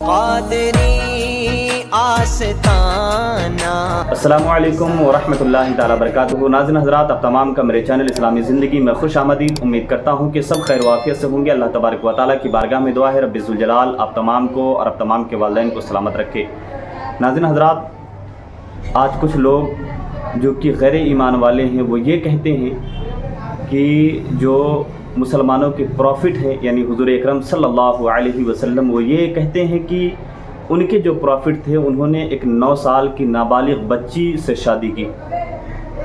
अस्सलामुअलैकुम वरहमतुल्लाहि ताला बरकातुहू। नाज़रीन हज़रात, आप तमाम का मेरे चैनल इस्लामी ज़िंदगी में खुश आमदीद। उम्मीद करता हूँ कि सब खैर वाफ़ियत से होंगे। अल्लाह तबारक व तआला की बारगाह में दुआ है रब्बी ज़ुल जलाल आप तमाम को और आप तमाम के वालिदैन को सलामत रखे। नाज़रीन हज़रात, आज कुछ लोग जो कि गैर ईमान वाले हैं वो ये कहते हैं कि जो मुसलमानों के प्रॉफिट हैं यानी हुज़ूर अकरम सल्लल्लाहु अलैहि वसल्लम, वो ये कहते हैं कि उनके जो प्रॉफिट थे उन्होंने एक 9 साल की नाबालिग बच्ची से शादी की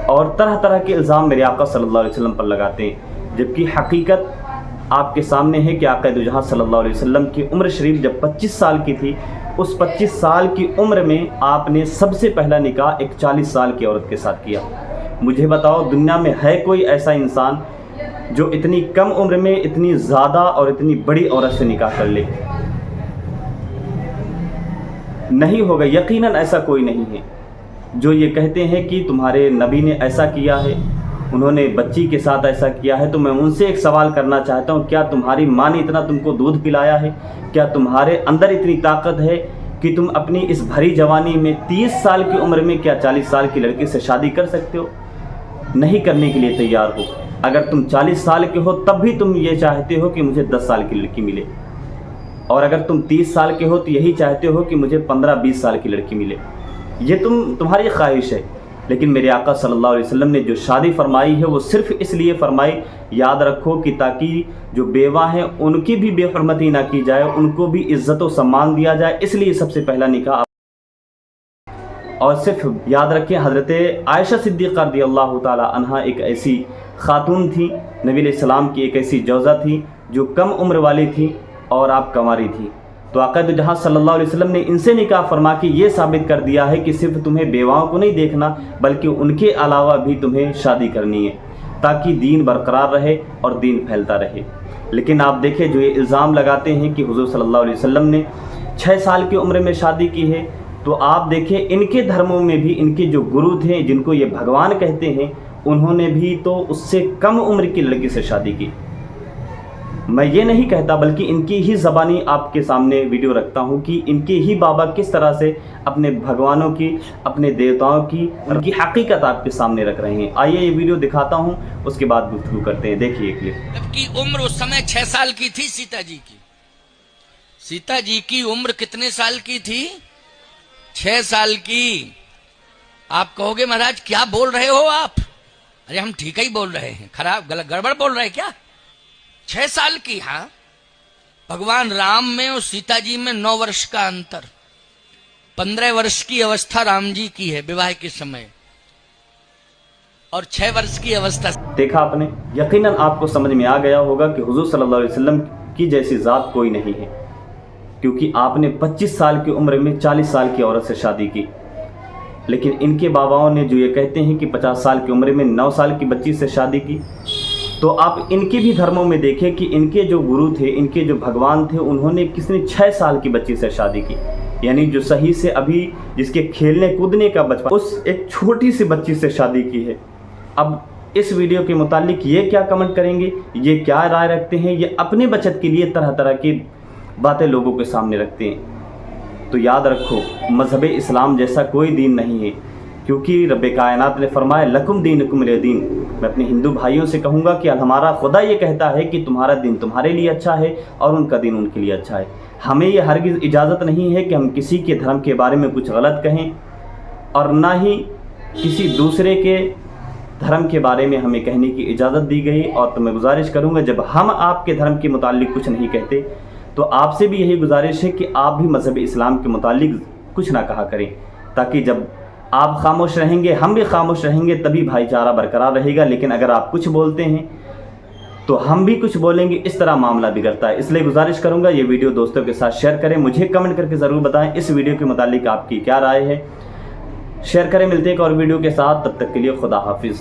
और तरह तरह के इल्ज़ाम मेरे आका सल्लल्लाहु अलैहि वसल्लम पर लगाते हैं। जबकि हकीकत आपके सामने है कि आका दो जहां सल्लल्लाहु अलैहि वसल्लम की उम्र शरीफ जब 25 साल की थी, उस 25 साल की उम्र में आपने सबसे पहला निकाह एक 40 साल की औरत के साथ किया। मुझे बताओ, दुनिया में है कोई ऐसा इंसान जो इतनी कम उम्र में इतनी ज़्यादा और इतनी बड़ी औरत से निकाह कर ले? नहीं होगा, यकीनन ऐसा कोई नहीं है। जो ये कहते हैं कि तुम्हारे नबी ने ऐसा किया है, उन्होंने बच्ची के साथ ऐसा किया है, तो मैं उनसे एक सवाल करना चाहता हूँ, क्या तुम्हारी माँ ने इतना तुमको दूध पिलाया है? क्या तुम्हारे अंदर इतनी ताकत है कि तुम अपनी इस भरी जवानी में 30 साल की उम्र में क्या 40 साल की लड़की से शादी कर सकते हो? नहीं करने के लिए तैयार हो। अगर तुम 40 साल के हो तब भी तुम ये चाहते हो कि मुझे 10 साल की लड़की मिले, और अगर तुम 30 साल के हो तो यही चाहते हो कि मुझे 15-20 साल की लड़की मिले। ये तुम्हारी ख्वाहिश है। लेकिन मेरे आका सल्लल्लाहु अलैहि वसल्लम ने जो शादी फरमाई है वो सिर्फ इसलिए फरमाई, याद रखो, कि ताकि जो बेवा हैं उनकी भी बेहरमती ना की जाए, उनको भी इज़्ज़त और सम्मान दिया जाए। इसलिए सबसे पहला निकाह। और सिर्फ याद रखें, हज़रत आयशा सिद्दीक़ा रज़ियल्लाहु ताला अन्हा एक ऐसी ख़ातून थी, नबी अलैहिस्सलाम की एक ऐसी जौज़ा थी जो कम उम्र वाली थी और आप कंवारी थी। तो आका दो जहां सल्लल्लाहु अलैहि वसल्लम ने इनसे निकाह फरमा के ये साबित कर दिया है कि सिर्फ तुम्हें बेवाओं को नहीं देखना, बल्कि उनके अलावा भी तुम्हें शादी करनी है, ताकि दीन बरकरार रहे और दीन फैलता रहे। लेकिन आप देखें, जो ये इल्ज़ाम लगाते हैं कि हुज़ूर सल्लल्लाहु अलैहि वसल्लम ने 6 साल की उम्र में शादी की है, तो आप देखें इनके धर्मों में भी इनके जो गुरु थे, जिनको ये भगवान कहते हैं, उन्होंने भी तो उससे कम उम्र की लड़की से शादी की। मैं ये नहीं कहता, बल्कि इनकी ही ज़बानी आपके सामने वीडियो रखता हूँ कि इनके ही बाबा किस तरह से अपने भगवानों की, अपने देवताओं की, उनकी हकीकत आपके सामने रख रहे हैं। आइए ये वीडियो दिखाता हूँ, उसके बाद गुफ्तगू करते हैं। देखिए क्लिप। जबकि उम्र उस समय 6 साल की थी सीता जी की। सीता जी की उम्र कितने साल की थी? 6 साल की। आप कहोगे महाराज क्या बोल रहे हो आप? अरे हम ठीक ही बोल रहे हैं, खराब गलत गड़बड़ बोल रहे हैं क्या? 6 साल की। हाँ, भगवान राम में और सीता जी में 9 वर्ष का अंतर। 15 वर्ष की अवस्था राम जी की है विवाह के समय, और 6 वर्ष की अवस्था। देखा आपने, यकीनन आपको समझ में आ गया होगा कि हुजूर सल्लल्लाहु अलैहि वसल्लम की जैसी ज़ात कोई नहीं है, क्योंकि आपने 25 साल की उम्र में 40 साल की औरत से शादी की। लेकिन इनके बाबाओं ने जो ये कहते हैं कि 50 साल की उम्र में 9 साल की बच्ची से शादी की, तो आप इनके भी धर्मों में देखें कि इनके जो गुरु थे, इनके जो भगवान थे, उन्होंने किसने 6 साल की बच्ची से शादी की, यानी जो सही से अभी जिसके खेलने कूदने का बचपन, उस एक छोटी सी बच्ची से शादी की है। अब इस वीडियो के मुतालिक ये क्या कमेंट करेंगे, ये क्या राय रखते हैं, ये अपने बचत के लिए तरह तरह की बातें लोगों के सामने रखते हैं। तो याद रखो, मज़हब इस्लाम जैसा कोई दीन नहीं है, क्योंकि रब्बे कायनात ने फरमाया लकुम दीनुकुम वलिय दीन। मैं अपने हिंदू भाइयों से कहूँगा कि हमारा खुदा ये कहता है कि तुम्हारा दिन तुम्हारे लिए अच्छा है और उनका दिन उनके लिए अच्छा है। हमें ये हरगिज़ इजाज़त नहीं है कि हम किसी के धर्म के बारे में कुछ गलत कहें, और ना ही किसी दूसरे के धर्म के बारे में हमें कहने की इजाज़त दी गई। और तो मैं गुजारिश करूँगा, जब हम आपके धर्म के मुतालिक कुछ नहीं कहते, तो आपसे भी यही गुजारिश है कि आप भी मज़हब इस्लाम के मुतालिक कुछ ना कहा करें, ताकि जब आप खामोश रहेंगे, हम भी खामोश रहेंगे, तभी भाईचारा बरकरार रहेगा। लेकिन अगर आप कुछ बोलते हैं तो हम भी कुछ बोलेंगे, इस तरह मामला बिगड़ता है। इसलिए गुजारिश करूंगा, ये वीडियो दोस्तों के साथ शेयर करें, मुझे कमेंट करके ज़रूर बताएं इस वीडियो के मुतालिक आपकी क्या राय है। शेयर करें, मिलते हैं एक और वीडियो के साथ, तब तक के लिए खुदा हाफिज़।